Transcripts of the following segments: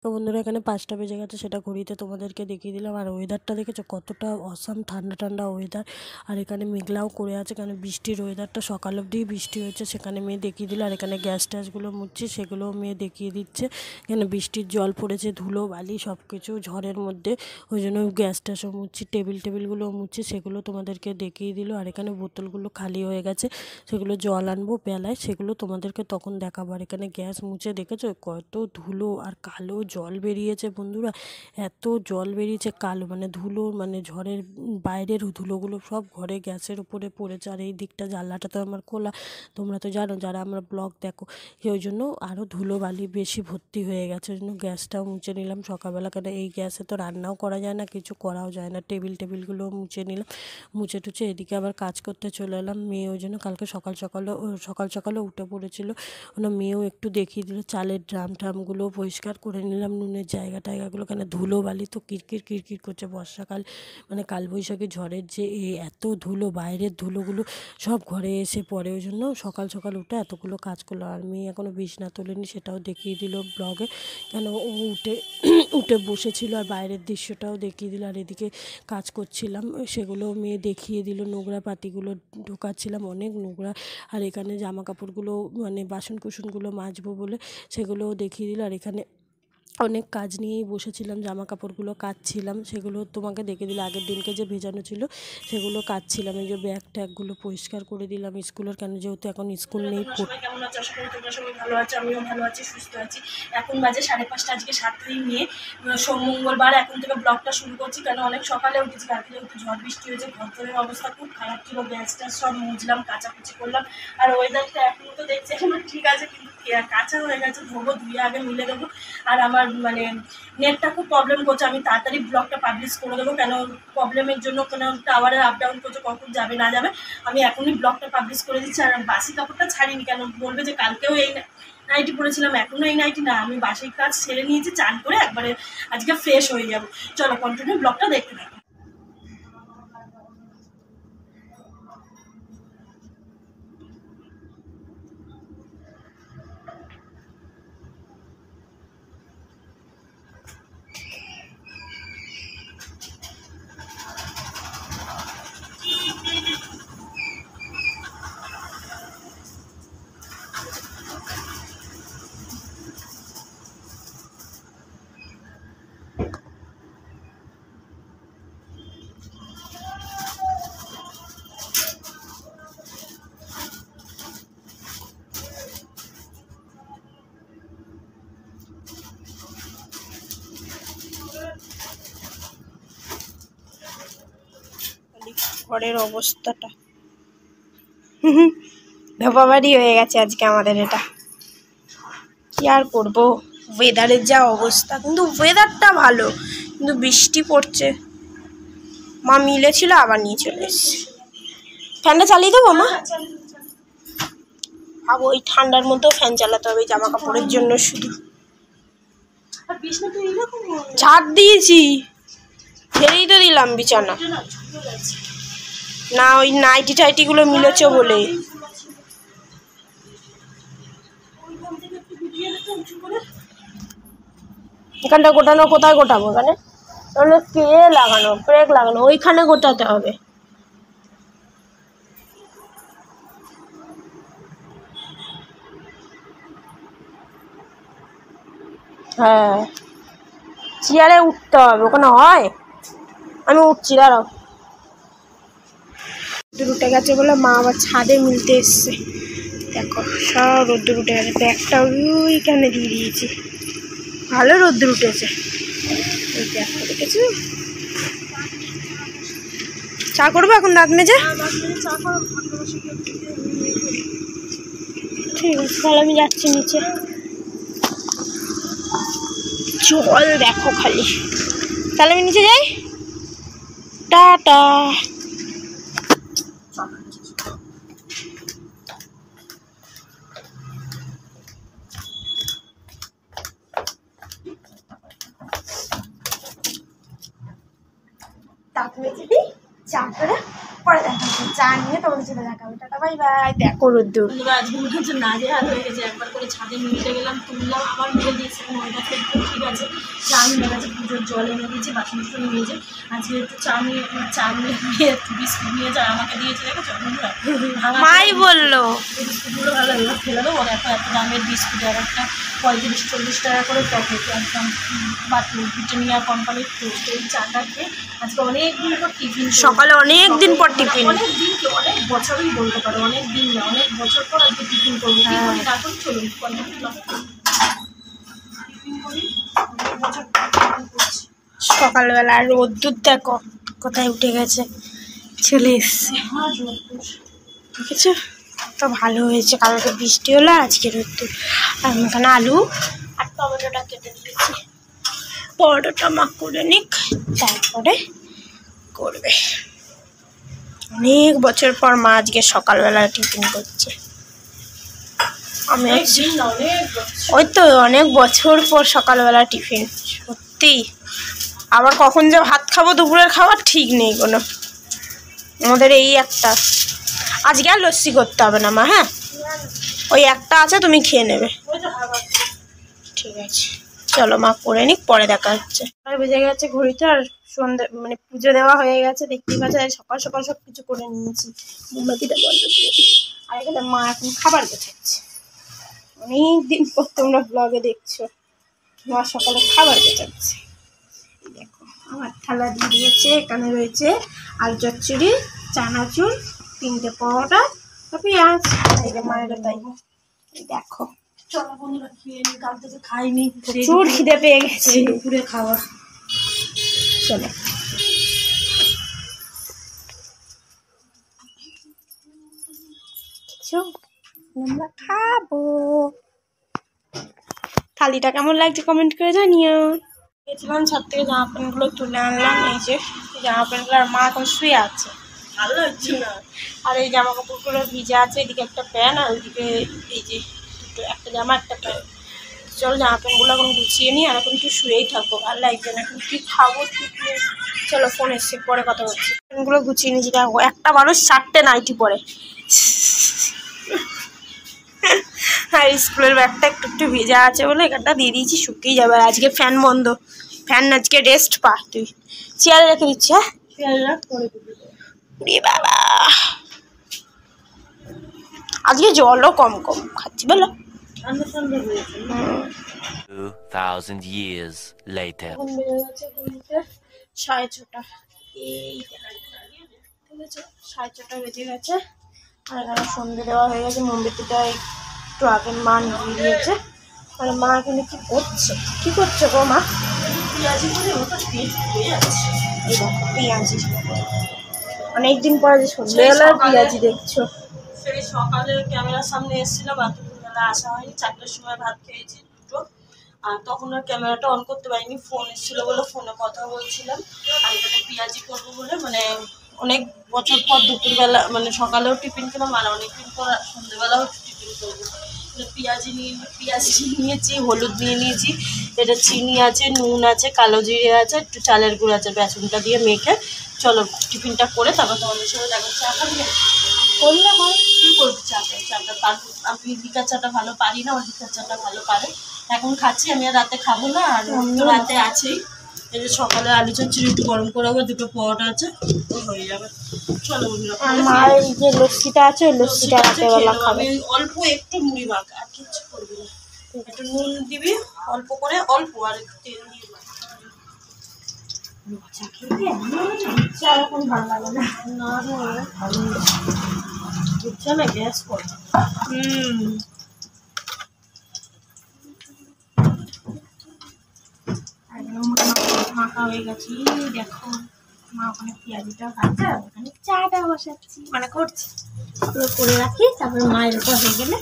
তো বন্ধুরা এখানে 5টা বেজে গেছে, সেটা ঘড়িতে তোমাদেরকে দেখিয়ে দিলাম। আর ওয়েদারটা দেখেছো কতটা অসাম, ঠান্ডা ঠান্ডা ওয়েদার। আর এখানে মেঘলাও করে আছে, কারণ বৃষ্টির ওয়েদারটা সকাল অবধি বৃষ্টি হয়েছে, সেখানে মেয়ে দেখিয়ে দিল। আর এখানে গ্যাস ট্যাসগুলো মুছছি, সেগুলোও মেয়ে দেখিয়ে দিচ্ছে। এখানে বৃষ্টির জল পড়েছে, ধুলো বালি সব কিছু ঝড়ের মধ্যে, ওই জন্য গ্যাস ট্যাসও মুছছি, টেবিলগুলোও মুছছি, সেগুলো তোমাদেরকে দেখিয়ে দিল। আর এখানে বোতলগুলো খালি হয়ে গেছে, সেগুলো জল আনবো বেলায়, সেগুলো তোমাদেরকে তখন দেখাবো। আর এখানে গ্যাস মুছে দেখেছো কত ধুলো আর কালো জল বেরিয়েছে বন্ধুরা, এত জল বেরিয়েছে কালো, মানে ধুলো, মানে ঝড়ের বাইরের ধুলোগুলো সব ঘরে গ্যাসের উপরে পড়েছে। আর এই দিকটা জানলাটা তো আমার খোলা, তোমরা তো জানো যারা আমরা ব্লগ দেখো, ওই জন্য আরও ধুলো বালি বেশি ভর্তি হয়ে গেছে, ওই জন্য গ্যাসটাও মুছে নিলাম সকালবেলা। কেন এই গ্যাসে তো রান্নাও করা যায় না, কিছু করাও যায় না। টেবিলগুলোও মুছে নিলাম, মুছে টুছে এদিকে আবার কাজ করতে চলে এলাম। মেয়ে ওই জন্য কালকে সকাল সকালে উঠে পড়েছিল, ওনা মেয়েও একটু দেখিয়ে দিল। চালের ড্রামগুলো পরিষ্কার করে নিলাম, নুনের জায়গাগুলো, কেন ধুলো বালি তো কিরকির করছে। বর্ষাকাল মানে কালবৈশাখী ঝড়ের যে এত ধুলো, বাইরের ধুলোগুলো সব ঘরে এসে পড়ে, ওই জন্য সকাল উঠে এতগুলো কাজ করলো। আর মেয়ে এখনও বিছনা তোলেনি, সেটাও দেখিয়ে দিল ব্লগে, কেন ও উঠে বসেছিল। আর বাইরের দৃশ্যটাও দেখিয়ে দিল। আর এদিকে কাজ করছিলাম, সেগুলো মেয়ে দেখিয়ে দিল। নোংরা পাতিগুলো ঢোকাচ্ছিলাম, অনেক নোংরা। আর এখানে জামা কাপড়গুলো মানে বাসন কুসনগুলো মাজবো বলে সেগুলোও দেখিয়ে দিল। আর এখানে অনেক কাজ নিয়েই বসেছিলাম, জামা কাপড়গুলো কাচছিলাম, সেগুলো তোমাকে দেখে দিল। আগের দিনকে যে ভেজানো ছিল সেগুলো কাচছিলাম। এই যে ব্যাগ ট্যাগগুলো পরিষ্কার করে দিলাম স্কুলের, কেন যেহেতু এখন স্কুল নেই। সবাই কেমন আছো? আশা করি তোমরা সবাই ভালো আছো, আমিও ভালো আছি, সুস্থ আছি। এখন বাজে 5:30, আজকে 7 তারিখ নিয়ে মঙ্গলবার। এখন থেকে ব্লগটা শুরু করছি, কেন অনেক সকালে উঠেছি, কালকে যেহেতু ঝড় বৃষ্টি হয়েছে, ঘরের অবস্থা খুব খারাপ ছিল। গ্যাস ট্যাস সব মুছলাম, কাচাকুচি করলাম। আর ওয়েদারটা এখনো তো দেখছি এখন ঠিক আছে, কিন্তু কাঁচা হয়ে গেছে, ধোবো, ধুয়ে আগে মিলে দেবো। আর আমার মানে নেটটা খুব প্রবলেম করছে, আমি তাড়াতাড়ি ব্লগটা পাবলিশ করে দেবো, কেন প্রবলেমের জন্য কোনো টাওয়ারে আপ ডাউন করছে, কখন যাবে না যাবে। আমি এখনই ব্লগটা পাবলিশ করে দিচ্ছি। আর বাসি কাপড়টা ছাড়িনি, কেন বলবে যে কালকেও এই নাইটি পরেছিলাম, এখনও এই নাইটি না। আমি বাসির কাজ সেরে নিয়েছি, চান করে একবারে আজকে ফ্রেশ হয়ে যাবো। চলো কন্টিনিউ ব্লগটা দেখতে থাকো। ঘরের অবস্থাটা ধোপাবাড়ি হয়ে গেছে আজকে আমাদের। এটা কি আর করবো, ওয়েদারের যা অবস্থা। কিন্তু ওয়েদারটা ভালো, কিন্তু বৃষ্টি পড়ছে। মা মিলেছিল, আবার নিয়ে চলে এসছে। ফ্যানটা চালিয়ে দেবো মা? ভাবো ওই ঠান্ডার মধ্যেও ফ্যান চালাতে হবে জামা কাপড়ের জন্য শুধু। ঝাড় দিয়েছি, ছেড়েই তো দিলাম বিছানা। না ওই নাইটি টাইটিগুলো মিলেছে বলে। এখানটা গোটানো, কোথায় গোটাবো? এখানে তাহলে কে লাগানো, ব্রেক লাগানো, ওইখানে গোটাতে হবে। হ্যাঁ, চেয়ারে উঠতে হবে, ওখানে হয়। আমি উঠছি, দাঁড়াও। রোদ্দুর উঠে গেছে বলে মা আবার ছাদে মিলতে এসছে। দেখো সব রোদ্দুর উঠে গেছে, ব্যাগটা ওইখানে দিয়ে দিয়েছি। ভালো রোদ্দুর উঠেছে। ওই ব্যাগটা দেখেছো? চা করবো এখন দাঁত মেজে? ঠিক আছে, তাহলে আমি যাচ্ছি নিচে। জল দেখো খালি, তাহলে আমি নিচে যাই। টাটা। দাঁত মেজে দিই, চা করে পরে চা নিয়ে তোমাদের সাথে দেখা হবে। Tata bye bye. দেখো রোদ্দুর বন্ধুরা আজকে মনে হচ্ছে নাজেহাল হয়ে গেছে। একবার করে ছাদে মিলে গেলাম, তুললাম, আবার মিলে দিয়েছে। ময়দাটা একটু ঠিক আছে, চা মিলে গেছে, পুজোর জল এনে দিয়েছে, বাসন টাসন নিয়েছে। আজকে একটু চা নিয়ে একটু বিস্কুট নিয়েছে, আমাকে দিয়েছে। দেখেছো বন্ধুরা, মাই বললো বিস্কুটগুলো ভালো এবার ফেলে দেবো। দেখো এত দামের বিস্কুট, আর একটা 35-40 টাকা করে প্যাকেট, একদম ব্রিটানিয়া কোম্পানির টোস্ট। এই চাটা খেয়ে আজকে অনেক দিন পর টিফিন, সকালে অনেক দিন পর টিফিন। অনেক দিন কি অনেক বছরই বলতে পারো, অনেক দিন না, অনেক বছর পর আজকে টিফিন করবো। কি করি না করি, চলুন টিফিন করি, অনেক বছর পর টিফিন করছি। সকালবেলা আর রোদ্দুর দেখো কোথায় উঠে গেছে, চলে এসছে। হ্যাঁ রোদ্দুর দেখেছো তো ভালো হয়েছে, কালকে বৃষ্টি হলো, আজকে রোদ্দুর। আর আমি এখানে আলু আর টমেটোটা কেটে দিয়েছি। পরোটাটা মা করে নিক, তারপরে করবে। অনেক বছর পর মা আজকে সকালবেলা টিফিন করছে। আমি অনেক দিন না, অনেক বছর। ওই তো অনেক বছর পর সকালবেলা টিফিন, সত্যি। আবার কখন যে ভাত খাবো, দুপুরের খাবার ঠিক নেই কোনো। আমাদের এই একটা, আজকে আর লস্যি করতে হবে না মা। হ্যাঁ, ওই একটা আছে, তুমি খেয়ে নেবে। ওই তো হাওয়া। ঠিক আছে, চলো মা করে নিক, পরে দেখা হচ্ছে। আর বেজে গেছে ঘড়িতে, আর সন্ধ্যে মানে পুজো দেওয়া হয়ে গেছে, দেখতেই পাচ্ছি। সকাল সকাল সব কিছু করে নিয়েছি, মোমবাতিটা বন্ধ করে দিই। আর এখানে মা এখন খাবার গোছাচ্ছে। অনেক দিন পর তোমরা ব্লগে দেখছো মা সকালে খাবার গোছাচ্ছে। দেখো আমার থালা দিয়ে দিয়েছে, এখানে রয়েছে আলু চচ্চড়ি, চানাচুর, 3টে পরোটা, পেঁয়াজ। এই যে মায়ের তাই দেখো, চলো বন্ধুরা খেয়ে নি, কাল থেকে খাইনি, প্রচুর খিদে পেয়ে গেছে। দুপুরে খাওয়া। চলো আমরা খাবো। থালিটা কেমন লাগছে কমেন্ট করে জানিও। গেছিলাম ছাদ থেকে জামা প্যান্টগুলো তুলে আনলাম। এই যে জামা প্যান্টগুলো, আর মা এখন শুয়ে আছে। ভালো হচ্ছে না। আর এই জামা কাপড়গুলো ভিজে আছে, এদিকে একটা প্যান্ট, আর ওইদিকে এই যে দুটো, একটা জামা একটা প্যান্ট। চলো জামা প্যান্টগুলো এখন গুছিয়ে নিই, আর এখন একটু শুয়েই থাকবো, ভালো লাগছে না। এখন কি খাবো ঠিক নেই। চলো ফোন এসছে, পরে কথা বলছি। প্যান্টগুলো গুছিয়ে নিয়েছি, দেখো একটা মানুষ 4টে নাইটি পরে। আর স্কুলের ব্যাগটা একটু একটু ভেজা আছে বলে এখানটা দিয়ে দিয়েছি, শুকিয়ে যাবে। আর আজকে ফ্যান বন্ধ, ফ্যান আজকে রেস্ট পা। তুই চেয়ারে রেখে দিচ্ছি। হ্যাঁ বাবা, আজকে জলও কম কম খাচ্ছি বলো। 2000 years later. এখন বেজে গেছে ঘড়িতে 6:30। এই ঠিক আছে, 6:30 বেজে গেছে। আর এখানে সন্ধ্যে দেওয়া হয়ে গেছে, মোমবাতিটা একটু আগে মা নিভিয়ে দিয়েছে। আর মা এখানে কি করছে, কি করছে গো মা? পেঁয়াজি করে ওটা টেস্ট হয়ে যাচ্ছে। এই দেখো পেঁয়াজি, অনেকদিন পরে যে সন্ধ্যেবেলার পেঁয়াজি দেখছো। সেই সকালে ক্যামেরার সামনে এসেছিলাম, এতবেলা আসা হয়নি। 4টার সময় ভাত খেয়েছি, দুটো। আর তখন আর ক্যামেরাটা অন করতে পারিনি, ফোন এসেছিলো বলে ফোনে কথা বলছিলাম। আর এখানে পেঁয়াজি করবো বলে, মানে অনেক বছর পর দুপুরবেলা, মানে সকালেও টিফিন খেলাম, আর অনেকদিন পর সন্ধ্যেবেলাও টিফিন করবো। পেঁয়াজি নিয়েছি, হলুদ নিয়ে নিয়েছি, এটা চিনি আছে, নুন আছে, কালো জিরে আছে, একটু চালের গুঁড়ো আছে, বেসনটা দিয়ে মেখে চলো টিফিনটা করে তারপর তোমাদের সঙ্গে দেখো। চা খাবি করলে হয়, কী করবি চাটা তারপর। আমি লিকার চাটা ভালো পারি না, ওর লিকার চাটা ভালো পারে। এখন খাচ্ছি, আমি আর রাতে খাবো না, আর তো রাতে আছেই। এই যে সকালে আলু চচ্চড়ি একটু গরম করে হবে, দুটো পরোটা আছে, হয়ে যাবে। চলো আর মার এই যে লস্যিটা আছে, ওই লস্যিটা রাতেবেলা খাবে। আমি অল্প একটু মুড়ি মাখা, আর কিছু করবি না। একটু নুন দিবি অল্প করে, অল্প, আর একটু তেল দিয়ে চা খেতে চা এখন ভালো লাগে না। না ভালো বুঝছে না, গ্যাস করে। মাখা হয়ে গেছে, দেখো মা ওখানে পেঁয়াজিটা ভাজছে, ওখানে চাটা বসাচ্ছি, মানে করছি। পুরো করে রাখি, তারপরে মায়ের উপর হয়ে গেলে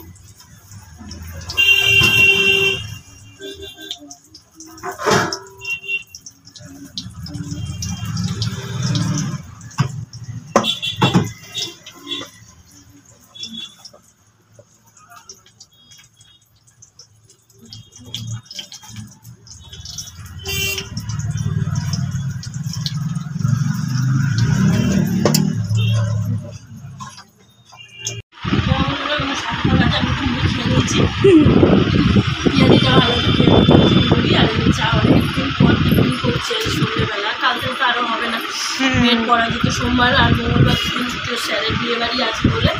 পিঁয়াজিটা ভালো করি আর চা অনেকদিন পর টিফিন করছে সন্ধ্যেবেলা, কালকে তো আরও হবে না মেয়ের পরাজিত সোমবার আর মঙ্গলবার দিন স্যারের বিয়ে বাড়ি আছে বলে।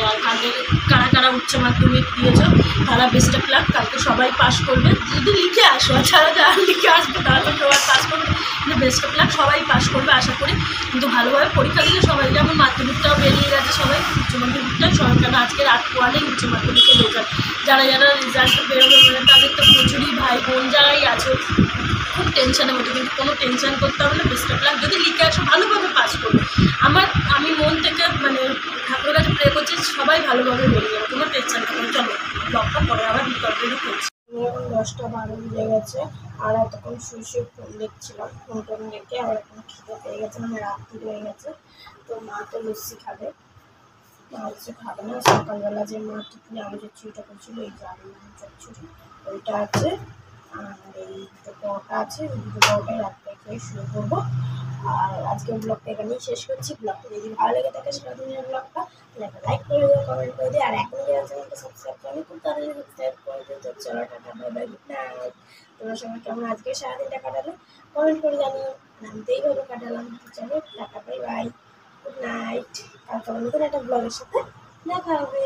আর কালকে কারা কারা উচ্চ মাধ্যমিক দিয়েছ তারা বেস্ট অফ লাক, কালকে সবাই পাস করবে যদি লিখে আসো, ছাড়া যারা লিখে আসবে তারা তো সবাই পাস করবে, কিন্তু বেস্ট অফ লাক সবাই পাস করবে আশা করি। কিন্তু ভালোভাবে পরীক্ষা দিলে সবাই, যেমন মাধ্যমিকটাও বেরিয়ে গেছে সবাই উচ্চ মাধ্যমিকটাই সবাই, কেন আজকে রাত পোয়ালেই উচ্চ মাধ্যমিকের রেজাল্ট, যারা যারা রেজাল্ট বেরোবে মানে তাদের তো প্রচুরই ভাই বোন যারাই আছো খুব টেনশনের মধ্যে, কিন্তু কোনো টেনশন করতে হবে না, বেস্ট অফ লাক, যদি লিখে আসো ভালোভাবে পাস করবে। আমি মন থেকে মানে ঠাকুরের কাছে প্রে করছি সবাই ভালোভাবে বেরিয়ে যাবে, কোনো টেনশন করবে। চলো ব্লগটা পরে আবার কন্টিনিউ করছি। এখন 10টা 12 বেজে গেছে আর এতক্ষণ শুয়ে ফোন দেখছিলাম, ফোন টোন দেখে আবার এখন খিদে পেয়ে গেছে, মানে রাত্রি হয়ে গেছে। তো মা তো লস্যি খাবে, মা হচ্ছে খাবে না। সকালবেলা যে মা টিফিনে আলু চচ্চড়িটা করছিল, এই যে আলু চচ্চড়ি ওইটা আছে, আর এই দুটো পরোটা আছে, এই দুটো পরোটাই রাত্রে খেয়ে শুয়ে পড়বো। আর আজকের ব্লগটা এখানেই শেষ করছি। ব্লগটা যদি ভালো লেগে থাকে সারাদিনের ব্লগটা একটা লাইক করে দিও, কমেন্ট করে দিও, আর এখন যারা চ্যানেলটা সাবস্ক্রাইব করেনি খুব তাড়াতাড়ি সাবস্ক্রাইব করে দিও। তো চলো tata, bye bye, good night. তোমরা সবাই কেমন আজকে সারাদিনটা কাটালে কমেন্ট করে জানিও, আমি তো এইভাবে কাটালাম। চলো tata, bye bye, good night. কালকে নতুন একটা ব্লগের সাথে দেখা হবে।